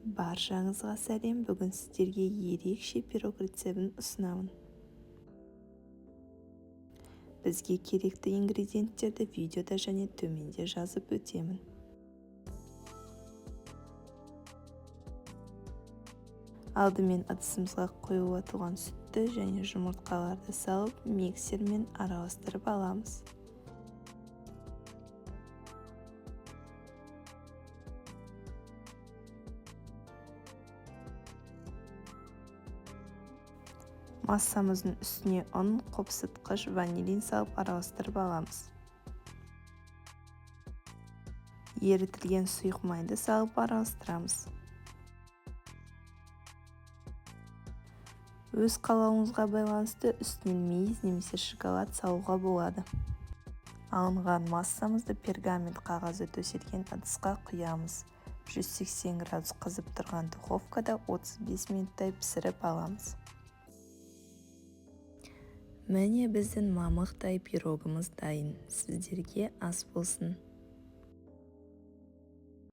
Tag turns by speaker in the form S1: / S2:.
S1: Баршаңызға сәлем. Бүгін сіздерге ерекше пирог рецебін ұсынамын. Бізге керекті ингредиенттерді видеода және төменде жазып өтемін. Алдымен ыдысымызға қойып отырған сүтті және жұмыртқаларды салып, миксермен араластырып аламыз. Массамыздың үстіне ұн, қопсытқыш, ванилин салып араластырып аламыз. Ерітілген сұйық майды салып араластырамыз. Өз қалауыңызға байланысты үстінен мейіз немесе шоколад салуға болады. Алынған массамызды пергамент қағазы төселген ыдысқа құямыз. 180 градус қызып тұрған духовкада 35 минуттай пісіріп аламыз. Міне біздің мамықтай пирогымыз дайын. Сіздерге ас болсын.